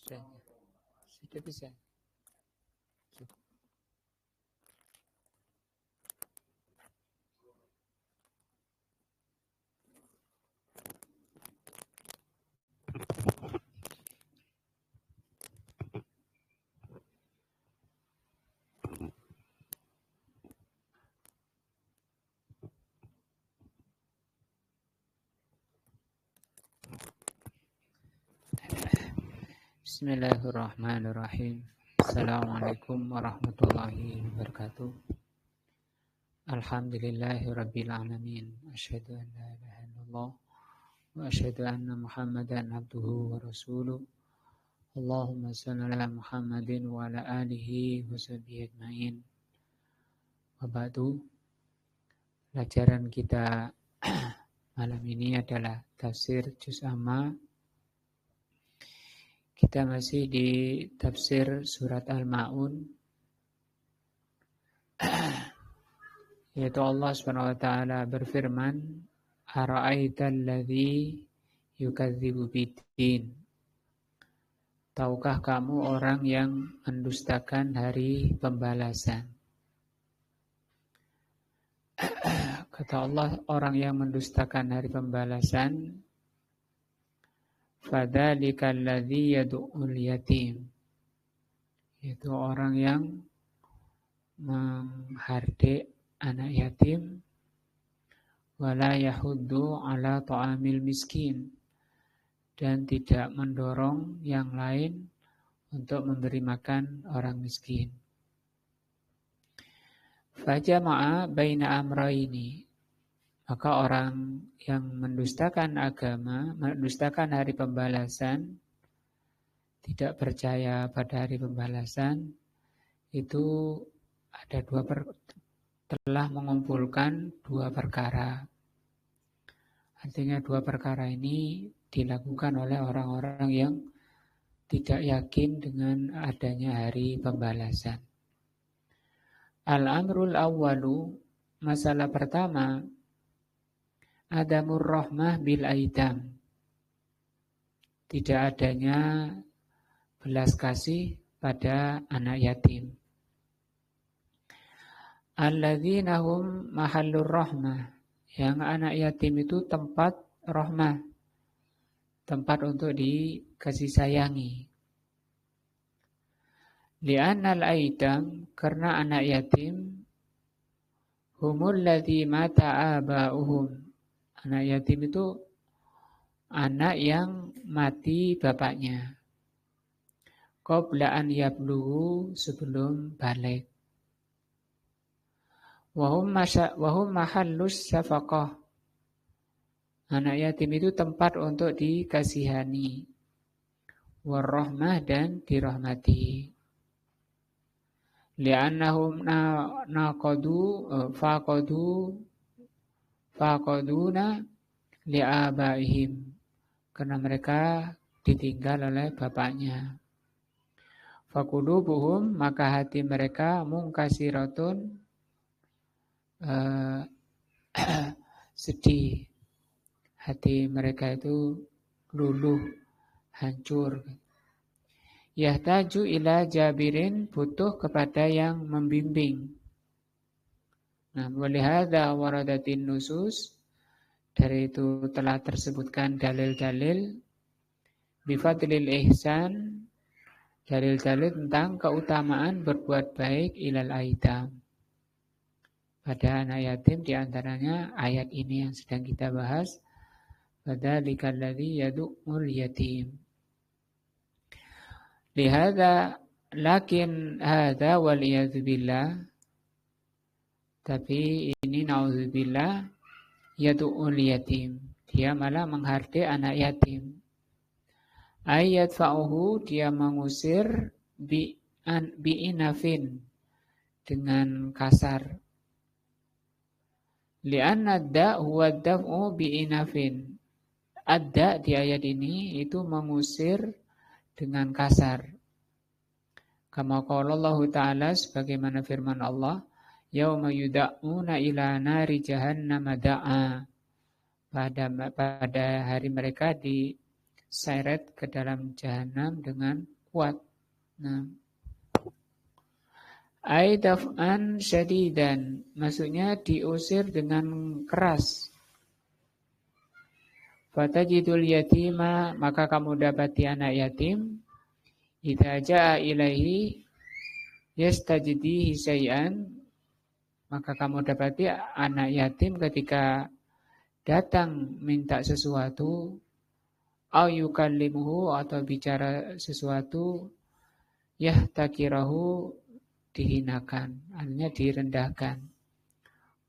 Sudah bisa. Bismillahirrahmanirrahim. Assalamualaikum warahmatullahi wabarakatuh. Alhamdulillahirabbil alamin. Asyhadu an la ilaha illallah wa asyhadu anna Muhammadan abduhu wa rasuluh. Allahumma shalli ala Muhammadin wa ala alihi wa sahbihi ajmain. Wa ba'du. Pelajaran kita malam ini adalah tafsir juz amma. Kita masih di tafsir surat Al-Ma'un, yaitu Allah Subhanahu wa taala berfirman, "Ara'aital ladzi yukadzibu biddin." Tahukah kamu orang yang mendustakan hari pembalasan? Kata Allah, orang yang mendustakan hari pembalasan, fadzalika alladzi yad'ul yatim. Itu orang yang menghardik anak yatim, wala yahuddu ala ta'amil miskin, dan tidak mendorong yang lain untuk memberi makan orang miskin. Fajama'a baina amrayni. Maka orang yang mendustakan agama, mendustakan hari pembalasan, tidak percaya pada hari pembalasan, itu ada telah mengumpulkan dua perkara. Artinya dua perkara ini dilakukan oleh orang-orang yang tidak yakin dengan adanya hari pembalasan. Al-amrul awwalu, masalah pertama, adamur rahmah bil aitam. Tidak adanya belas kasih pada anak yatim. Alladzina hum mahallur rahmah. Yang anak yatim itu tempat rahmah, tempat untuk dikasih sayangi. Li'annal aitam, karena anak yatim, humul ladzi mata aba'uhum. Anak yatim itu anak yang mati bapaknya. Qabla an yablughu, sebelum balik. Wahum mahallus syafaqah. Anak yatim itu tempat untuk dikasihani. Warahmah, dan dirahmati. Li'annahum faqaduna li'abaihim, karena mereka ditinggal oleh bapaknya. Faqulubuhum, maka hati mereka mungkasiratun, sedih. Hati mereka itu luluh, hancur. Yahtaju ila jabirin, butuh kepada yang membimbing. Nah, walihada waradatin nusus, dari itu telah tersebutkan dalil-dalil bifadlil ihsan, dalil-dalil tentang keutamaan berbuat baik ilal aitam, pada anak yatim, diantaranya ayat ini yang sedang kita bahas, fadzalika alladzi yad'ul yatim. Lihada, lakin hadza wal iyadzu billah, tapi ini na'udzubillah, yad'ul yatim, dia malah menghardik anak yatim. Ayat fa'uhu, dia mengusir bi'inafin, dengan kasar. Li'anna ad-da' huwa ad-daf'u bi'inafin. Ad-da' di ayat ini itu mengusir dengan kasar. Kama qala Allah Ta'ala, sebagaimana firman Allah, yauma yuda'una ila nari jahannam da'a. Pada hari mereka diseret ke dalam jahanam dengan kuat. Nah, aidaf'an syadidan, maksudnya diusir dengan keras. Fatajidul yatima, maka kamu dapati anak yatim, idza jaa ilaihi yastajdihi syai'an, maka kamu dapati anak yatim ketika datang minta sesuatu, au yukallimuhu, atau bicara sesuatu, yahtakirahu, dihinakan, artinya direndahkan,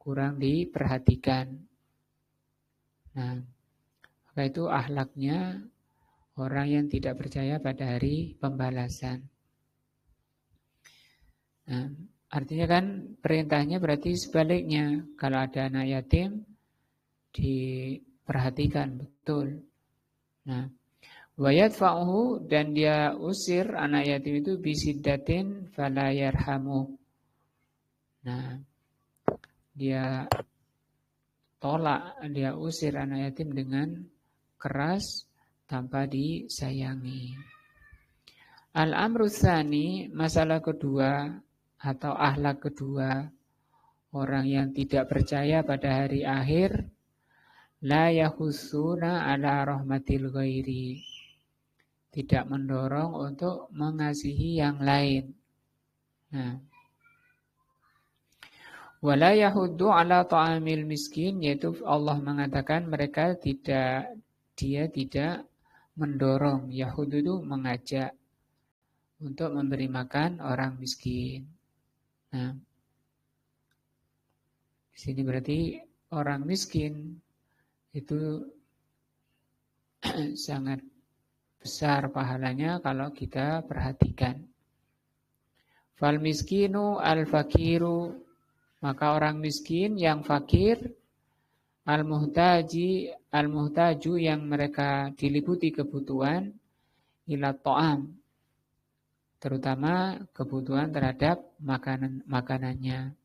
kurang diperhatikan. Nah, maka itu akhlaknya orang yang tidak percaya pada hari pembalasan. Nah, artinya kan perintahnya berarti sebaliknya. Kalau ada anak yatim, diperhatikan betul. Nah, wa yadfa'uhu, dan dia usir anak yatim itu bisiddatin fala yarhamu. Nah, dia tolak, dia usir anak yatim dengan keras tanpa disayangi. Al-amru tsani, masalah kedua atau akhlak kedua orang yang tidak percaya pada hari akhir, la yahussuna ala rahmatil ghairi, tidak mendorong untuk mengasihi yang lain. Nah, wala yahuddu ala ta'amil miskin, yaitu Allah mengatakan mereka tidak mendorong. Yahud itu mengajak untuk memberi makan orang miskin. Nah, di sini berarti orang miskin itu sangat besar pahalanya kalau kita perhatikan. Fal miskinu al fakiru, maka orang miskin yang fakir, al muhtaju yang mereka diliputi kebutuhan, ila ta'am, terutama kebutuhan terhadap makanannya.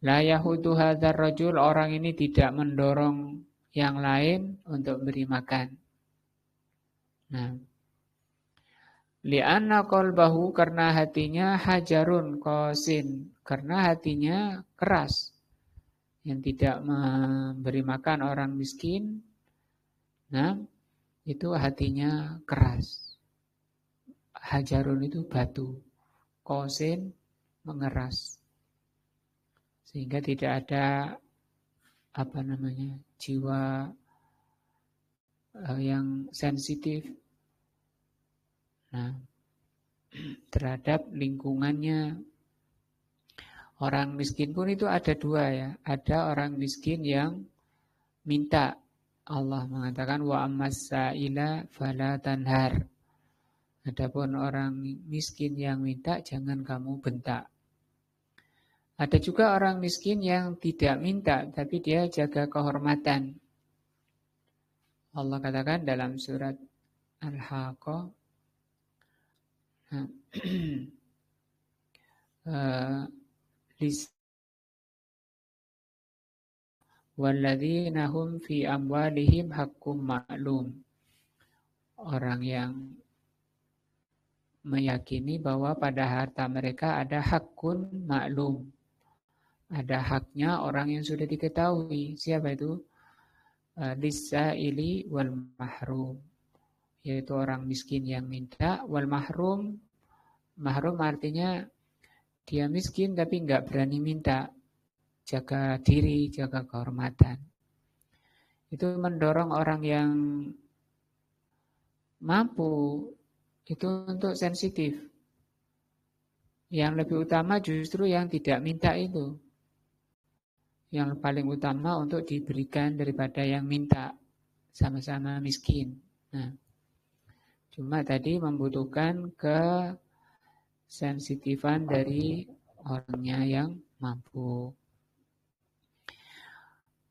La yahudu hadzal rajul, orang ini tidak mendorong yang lain untuk beri makan. Nah, li'anna qalbahu, karena hatinya hajarun qasin, karena hatinya keras, yang tidak memberi makan orang miskin. Nah, itu hatinya keras. Hajarun itu batu, qasin mengeras, sehingga tidak ada jiwa yang sensitif, nah, terhadap lingkungannya. Orang miskin pun itu ada dua ya. Ada orang miskin yang minta. Allah mengatakan wa ammas sa'ila fala tanhar. Adapun orang miskin yang minta, jangan kamu bentak. Ada juga orang miskin yang tidak minta, tapi dia jaga kehormatan. Allah katakan dalam surat Al-Haqqah, walladzina hum fi amwalihim haqqum ma'lum. Orang yang meyakini bahwa pada harta mereka ada hakun maklum. Ada haknya orang yang sudah diketahui. Siapa itu? Lis-sa'ili wal mahrum, yaitu orang miskin yang minta, wal mahrum. Mahrum artinya dia miskin tapi nggak berani minta, jaga diri, jaga kehormatan. Itu mendorong orang yang mampu itu untuk sensitif. Yang lebih utama justru yang tidak minta itu. Yang paling utama untuk diberikan daripada yang minta. Sama-sama miskin. Nah, cuma tadi membutuhkan kesensitifan dari orangnya yang mampu.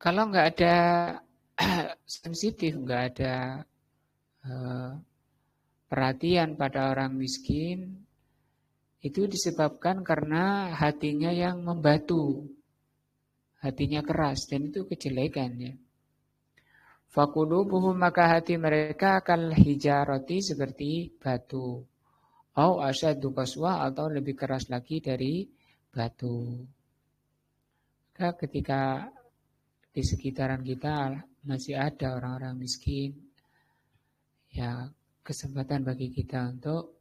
Kalau nggak ada sensitif, nggak ada perhatian pada orang miskin, itu disebabkan karena hatinya yang membatu, hatinya keras, dan itu kejelekan ya. Faqulubuhum, maka hati mereka kal hijarati, seperti batu. Au asyaddu qaswa, atau lebih keras lagi dari batu. Maka ketika di sekitaran kita masih ada orang-orang miskin, ya kesempatan bagi kita untuk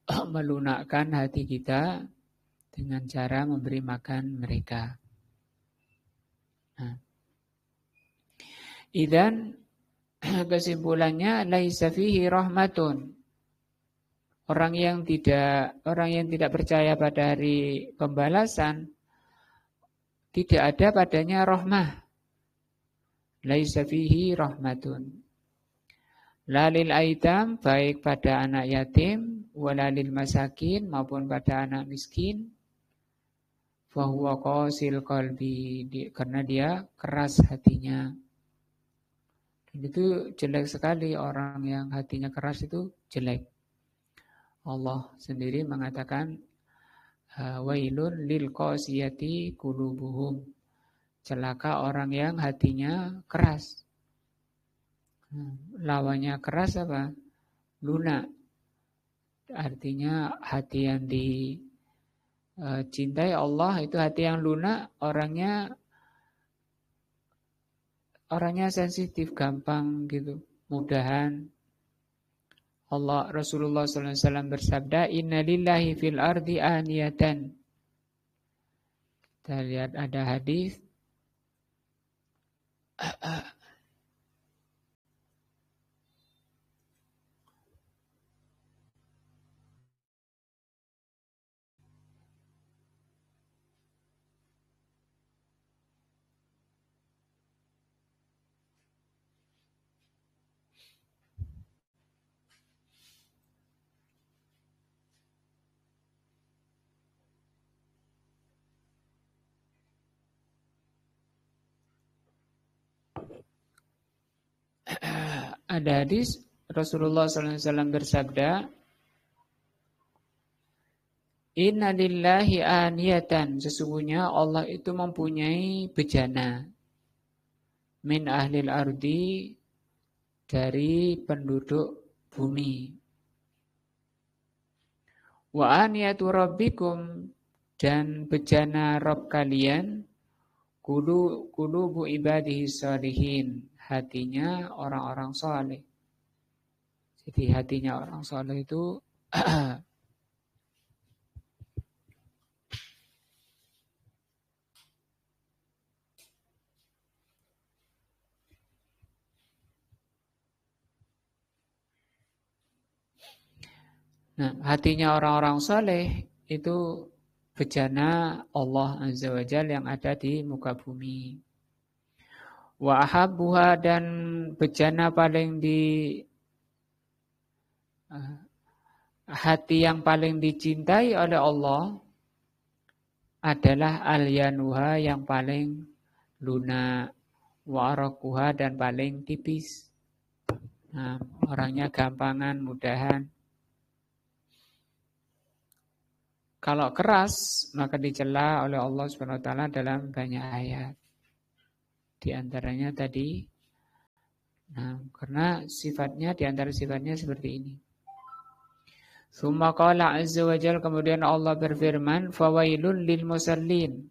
melunakkan hati kita dengan cara memberi makan mereka. Nah, idzan kesimpulannya laisa fihi rahmatun. Orang yang tidak percaya pada hari pembalasan, tidak ada padanya rahmah. Laisa fihi rahmatun. Lalil aitam, baik pada anak yatim, walalil masakin, maupun pada anak miskin. Fahuwa qasil qalbi, karena dia keras hatinya. Dan itu jelek sekali, orang yang hatinya keras itu jelek. Allah sendiri mengatakan wailun lil qasiyati qulubuhum. Celaka orang yang hatinya keras. Lawannya keras apa? Lunak. Artinya hati yang dicintai Allah itu hati yang lunak, orangnya sensitif, gampang gitu, mudahan. Rasulullah SAW bersabda, Inna lillahi fil ardi aniyatan. Kita lihat ada hadis. Ada hadis Rasulullah SAW bersabda, Inna lillahi aniyatan, sesungguhnya Allah itu mempunyai bejana min ahlil ardi, dari penduduk bumi. Wa aniyatu rabbikum, dan bejana Rabb kalian, qulubu ibadihi shalihin, hatinya orang-orang saleh. Jadi hatinya orang saleh itu nah, hatinya orang-orang saleh itu bejana Allah Azza wa Jalla yang ada di muka bumi. Wa ahabbuha, dan bejana paling hati yang paling dicintai oleh Allah adalah al-yanuha, yang paling lunak, wa araquha, dan paling tipis. Nah, orangnya gampangan, mudahan. Kalau keras maka dicela oleh Allah Subhanahu wa taala dalam banyak ayat. Di antaranya tadi, nah, karena sifatnya, di antara sifatnya seperti ini. Tsumma qala azza wa jalla, kemudian Allah berfirman, fawailun lil musallin.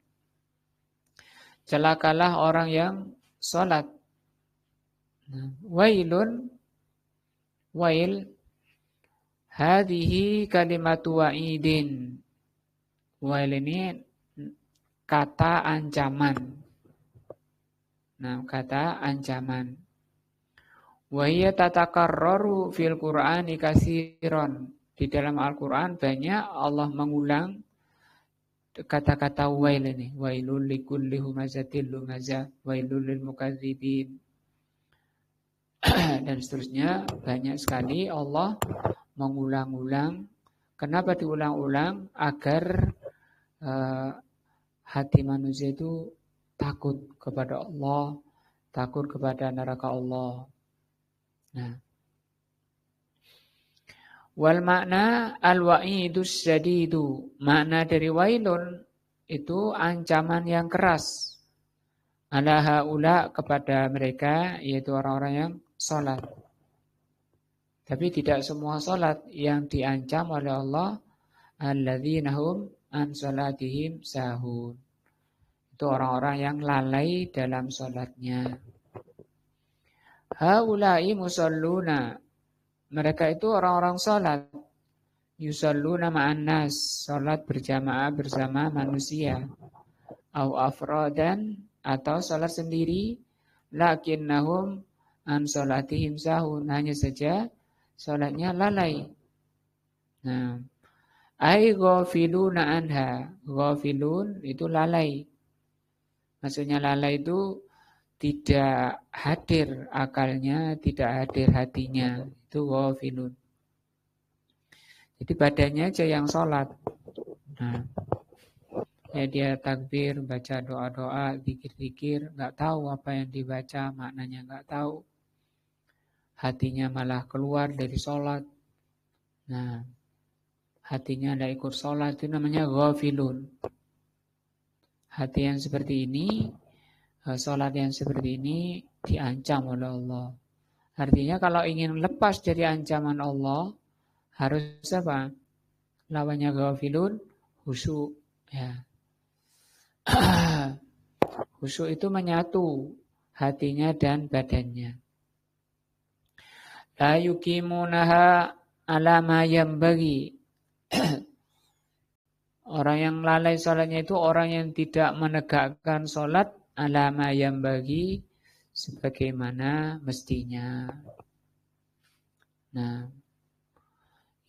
Celakalah orang yang salat. Nah, wailun, wail, hadhihi kalimatu wa'idin. Wail ini kata ancaman. Nah, kata ancaman. Wa hiya tatakarraru fil Qur'ani katsiran. Di dalam Al-Qur'an banyak Allah mengulang kata-kata wail ini. Wailul likulli humazatil lumazah, wailul lil mukadzibin. Dan seterusnya, banyak sekali Allah mengulang-ulang. Kenapa diulang-ulang? Agar hati manusia itu takut kepada Allah, takut kepada neraka Allah. Nah, wal makna al-wa'idus syadidu, makna dari wailun itu ancaman yang keras. Ala haula, kepada mereka, yaitu orang-orang yang salat. Tapi tidak semua salat yang diancam oleh Allah alladzina hum an salatihim sahun. Itu orang-orang yang lalai dalam salatnya. Haula'i musalluna. Mereka itu orang-orang salat. Yusalluna ma'an nas. Salat berjamaah bersama manusia. Au afradan. Atau salat sendiri. Lakinnahum an salatihim sahun. Hanya saja salatnya lalai. Nah, ai ghafiluna anha. Ghafilun itu lalai. Maksudnya lalai itu tidak hadir akalnya, tidak hadir hatinya. Itu ghafilun. Jadi badannya aja yang sholat. Nah, ya dia takbir, baca doa-doa, zikir-zikir, nggak tahu apa yang dibaca, maknanya nggak tahu. Hatinya malah keluar dari sholat. Nah, hatinya tidak ikut sholat, itu namanya ghafilun. Hati yang seperti ini, sholat yang seperti ini diancam oleh Allah. Artinya kalau ingin lepas dari ancaman Allah, harus apa? Lawannya ghafilun, khusyuk. Ya. Khusyuk itu menyatu hatinya dan badannya. La yukimunaha ala ma yambagi. Orang yang lalai sholatnya itu orang yang tidak menegakkan sholat ala ma yambagi sebagaimana mestinya. Nah,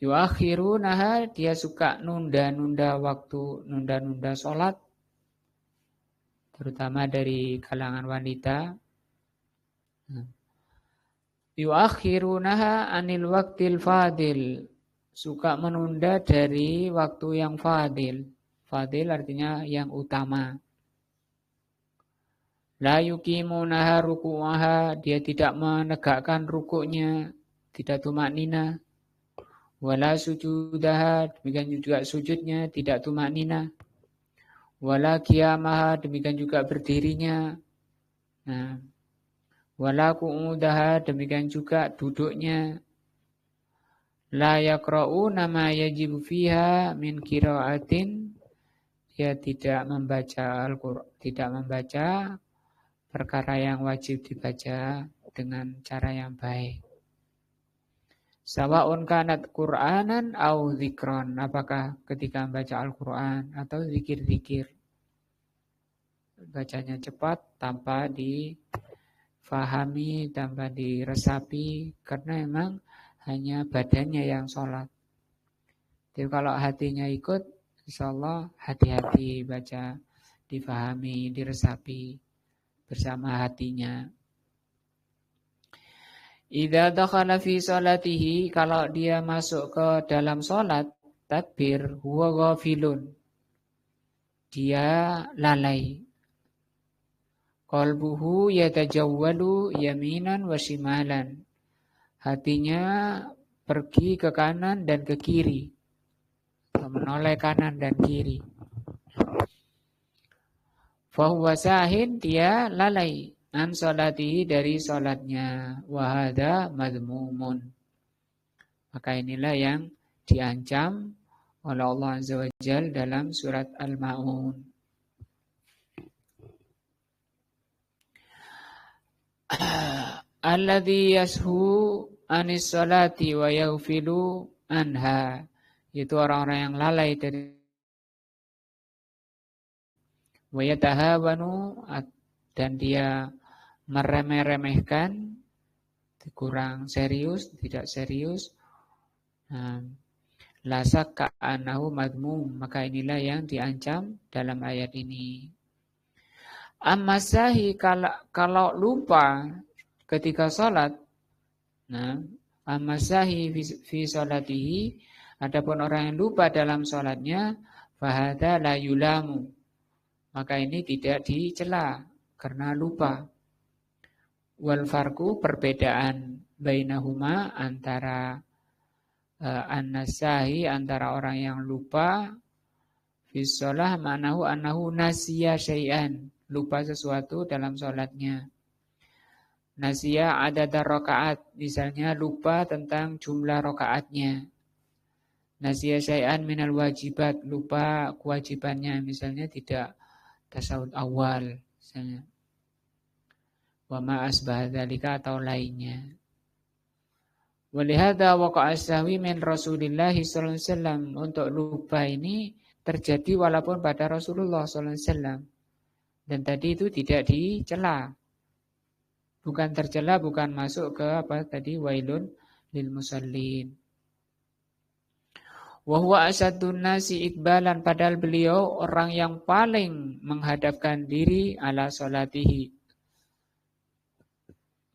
yuakhirunaha, dia suka nunda-nunda waktu, nunda-nunda sholat, terutama dari kalangan wanita. Yuakhirunaha anil waktil fadil, suka menunda dari waktu yang fadil. Fadil artinya yang utama. La yukimunaha ruku'aha, dia tidak menegakkan rukuknya, tidak tumaknina. Wala sujudaha, demikian juga sujudnya tidak tumaknina. Wala qiyamaha, demikian juga berdirinya. Nah, wala qu'udaha, demikian juga duduknya. La yaqra'una ma yajibu fiha min qira'atin, dia tidak membaca Al-Qur'an, tidak membaca perkara yang wajib dibaca dengan cara yang baik. Sawa'un kanat Qur'anan au zikron, apakah ketika membaca Al-Qur'an atau zikir-zikir. Bacanya cepat tanpa difahami, tanpa diresapi, karena memang hanya badannya yang sholat. Jadi kalau hatinya ikut, insyaallah hati-hati baca, difahami, diresapi bersama hatinya. Idza dakhala fi salatihi, kalau dia masuk ke dalam salat, takbir, huwa ghafilun, dia lalai. Qalbuhu yatajawwalu yaminan wa shimalan, hatinya pergi ke kanan dan ke kiri, menoleh kanan dan kiri. Fahuwa sahin, dia lalai an salatihi, dari salatnya. Wahada madmumun, maka inilah yang diancam oleh Allah Azza wa Jalla dalam surat Al-Ma'un. Alladhi yashu anis salati wa yaghfilu anha, itu orang-orang yang lalai dari wa yatahawanu, dan dia meremeh-remehkan, kurang serius, tidak serius. La sakka annahu madmum, maka inilah yang diancam dalam ayat ini. Amma sahi, kalau lupa ketika salat. Nah, amma sahi fi salatihi, adapun orang yang lupa dalam salatnya, fahadha la yulamu, maka ini tidak dicela karena lupa. Wal farqu, perbedaan bainahuma, antara an-nasahi, antara orang yang lupa, fi shalah ma'nahu annahu nasiya syai'an, lupa sesuatu dalam salatnya. Nasiya adada rakaat, misalnya lupa tentang jumlah rakaatnya. Nasiya syai'an minal wajibat, lupa kewajibannya, misalnya tidak tasawuf awal, misalnya. Wa ma asbah dzalika atau lainnya. Walihada waqa'a sahwi min Rasulillah sallallahu alaihi wasallam. Untuk lupa ini terjadi walaupun pada Rasulullah sallallahu alaihi wasallam. Dan tadi itu tidak dicela. Bukan tercela, bukan masuk ke apa tadi wailun lil musallin. Wa huwa asaddun nasi iqbalan, padahal beliau orang yang paling menghadapkan diri ala salatihi.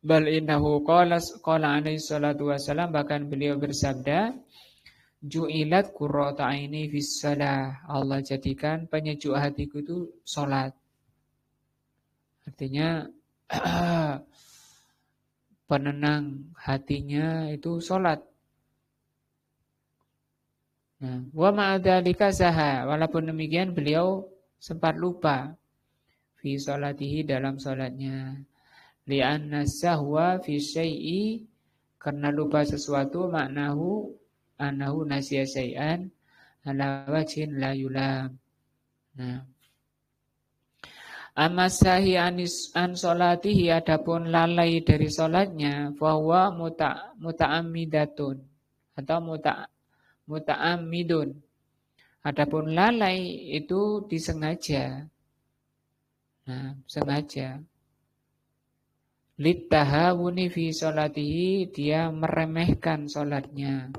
Bal innahu qala alaihi salatu wasalam, bahkan beliau bersabda, ju'ilat qurrata aini fis shalah. Allah jadikan penyejuk hatiku itu salat. Artinya penenang hatinya itu salat. Nah, wa ma'adzalika saha, walaupun demikian beliau sempat lupa fi salatihi, dalam salatnya. Li'anna sahwa fi syai'i, karena lupa sesuatu, maknahu annahu nasiya syai'an ala wajhin la yulam. Nah, amma sahi an salatihi, adapun lalai dari salatnya, fahuwa muta'ammidatun atau muta'ammidun. Adapun lalai itu disengaja. Nah, sengaja. Littahawuni fi sholatihi, dia meremehkan sholatnya,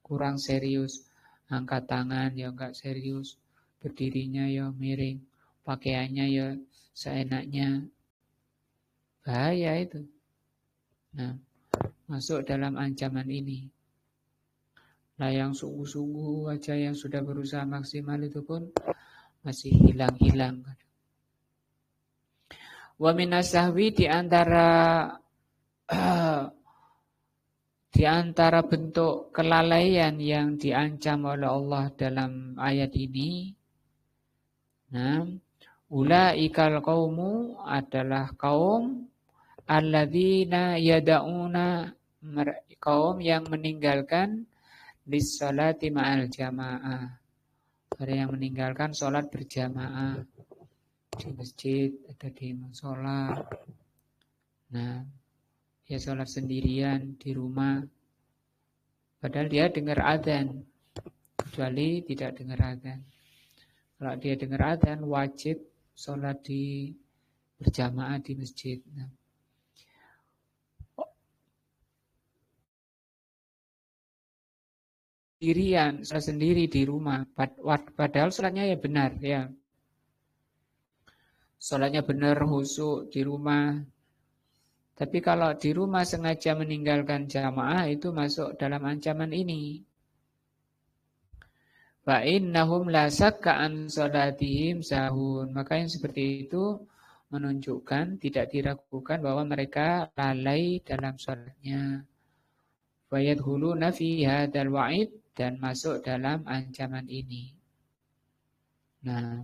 kurang serius, angkat tangan ya enggak serius, berdirinya ya miring, pakaiannya ya seenaknya, bahaya itu. Nah, masuk dalam ancaman ini. Nah, yang sungguh-sungguh aja, yang sudah berusaha maksimal itu pun masih hilang-hilang. Wa minas sahwi, di antara bentuk kelalaian yang diancam oleh Allah dalam ayat ini. Nah, ulaikal qaumu, adalah kaum alladzina yada'una, kaum yang meninggalkan lis-sholati ma'al jamaah, ada yang meninggalkan sholat berjamaah di masjid atau di musola. Nah, dia sholat sendirian di rumah, padahal dia dengar adzan, kecuali tidak dengar adzan. Kalau dia dengar adzan, wajib sholat di berjamaah di masjid. Nah, sendirian, sholat sendiri di rumah, padahal sholatnya ya benar, ya. Sholatnya benar, khusyuk di rumah. Tapi kalau di rumah sengaja meninggalkan jamaah, itu masuk dalam ancaman ini. Fa innahum la sakka an sholatihim sahun. Maka yang seperti itu menunjukkan, tidak diragukan bahwa mereka lalai dalam sholatnya. Wa yadkhuluna fi hadzal wa'id, dan masuk dalam ancaman ini. Nah,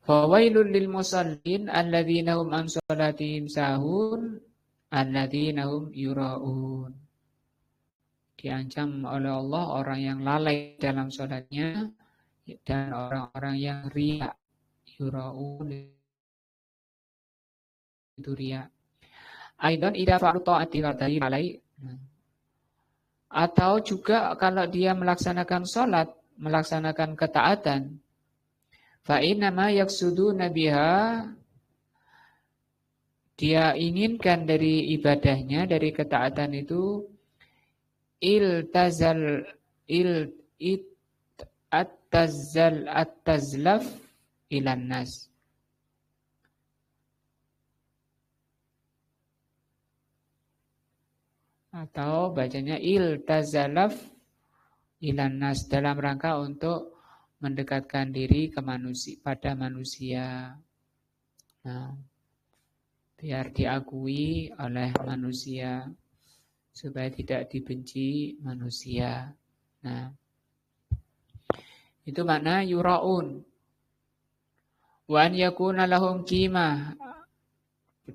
fawailul lil musallin alladzina hum an sholatihim sahun alladzina hum yura'un. Diancam oleh Allah orang yang lalai dalam sholatnya dan orang-orang yang riya. Yura'un itu riya. Aidan idza fa'alu ta'ati ladai lalai. Atau juga kalau dia melaksanakan sholat, melaksanakan ketaatan, fa'inama yaksuduna biha, dia inginkan dari ibadahnya, dari ketaatan itu, at-tazlaf ilan nas. Atau bacanya iltazalaf ilan nas, dalam rangka untuk mendekatkan diri ke manusia, pada manusia. Nah, biar diakui oleh manusia, supaya tidak dibenci manusia. Nah, itu makna yura'un. Wa an yakuna lahum qimah,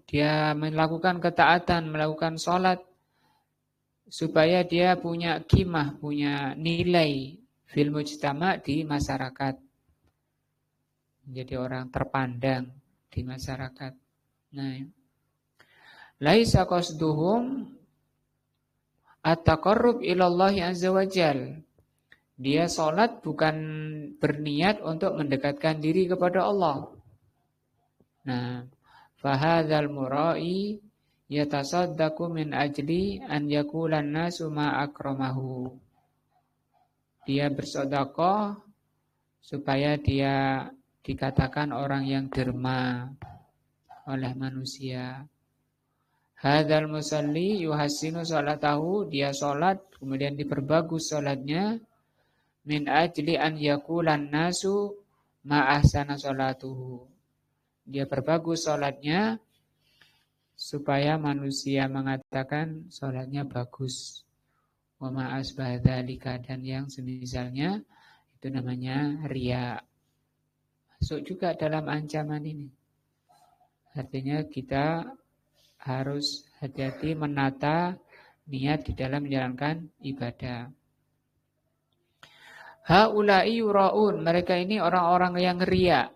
Dia melakukan ketaatan, melakukan sholat, supaya dia punya qimah, punya nilai fil mujtama' di masyarakat. Menjadi orang terpandang di masyarakat. Nah, laisa qasduhum at-taqarrub ilallahi azza wa jal. Dia sholat bukan berniat untuk mendekatkan diri kepada Allah. Nah, fahadzal mura'i yatasaddaqu min ajli an yakulan nasu ma akramahu. Dia bersedekah supaya dia dikatakan orang yang derma oleh manusia. Hadzal musalli yuhassinu salatahu, dia salat kemudian diperbagus salatnya min ajli an yakulan nasu ma ahsana salatuhu. Dia perbagus salatnya supaya manusia mengatakan salatnya bagus. Wa ma asbah dzalika, dan yang semisalnya itu namanya riya. Masuk juga dalam ancaman ini. Artinya kita harus hati-hati menata niat di dalam menjalankan ibadah. Haula'i yura'un, mereka ini orang-orang yang riya.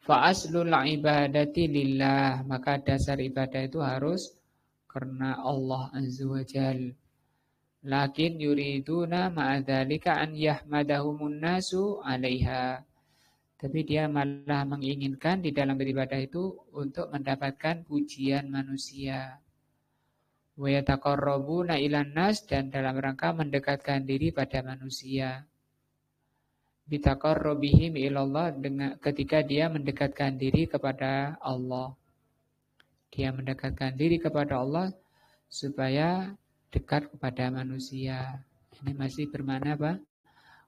Fa aslul ibadati lillah, maka dasar ibadah itu harus karena Allah Azza wa Jal. Lakin yuriduna ma'adzalika an yahmadahumun nasu 'alaiha. Tapi dia malah menginginkan di dalam beribadah itu untuk mendapatkan pujian manusia. Wa yataqarrabuna ilan nas, dan dalam rangka mendekatkan diri pada manusia. Bitaqarrabihim ilallah, dengan ketika dia mendekatkan diri kepada Allah. Dia mendekatkan diri kepada Allah supaya dekat kepada manusia. Ini masih bermakna apa?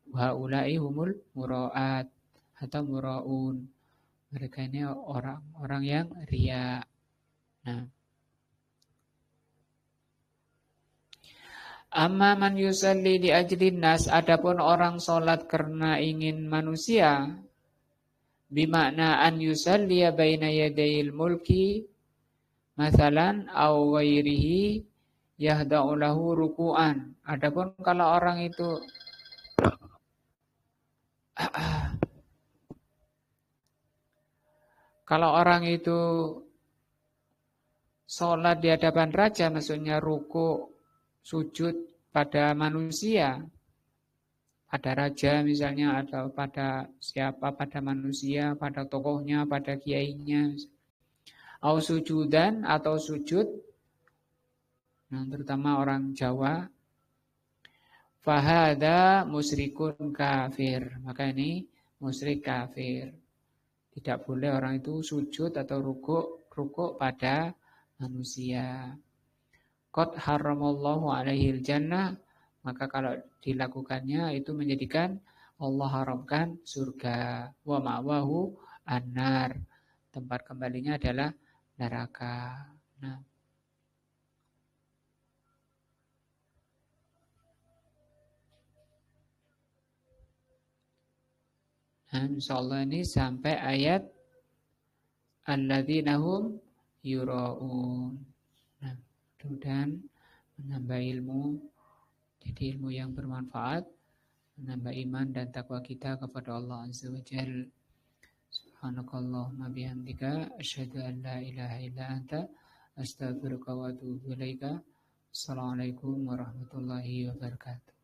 Wa ulai humul mura'at atau mura'un. Mereka ini orang-orang yang riya. Nah, amma man yusalli li ajlin nas, adapun orang salat karena ingin manusia, bimakna an yusalli baina yadayil mulki masalan au ghairihi yahda'u lahu ruku'an. Adapun kalau orang itu sholat di hadapan raja, maksudnya ruku, sujud pada manusia, pada raja misalnya, atau pada siapa, pada manusia, pada tokohnya, pada kiainya, au sujudan, atau sujud, nah, terutama orang Jawa, fahada musyrikun kafir, maka ini musyrik kafir. Tidak boleh orang itu sujud atau rukuk pada manusia. Qad haramallahu alaihil jannah, maka kalau dilakukannya itu menjadikan Allah haramkan surga. Wa ma'wahu annar, tempat kembalinya adalah neraka. Nah, insyaallah ini sampai ayat alladzina hum yura'un. Nah, mudah-mudahan menambah ilmu, jadi ilmu yang bermanfaat, menambah iman dan takwa kita kepada Allah Azza wa Jalla. Subhanakallahumma bihamdika asyhadu an la ilaha illa anta astaghfiruka wa atubu ilaika. Assalamualaikum warahmatullahi wabarakatuh.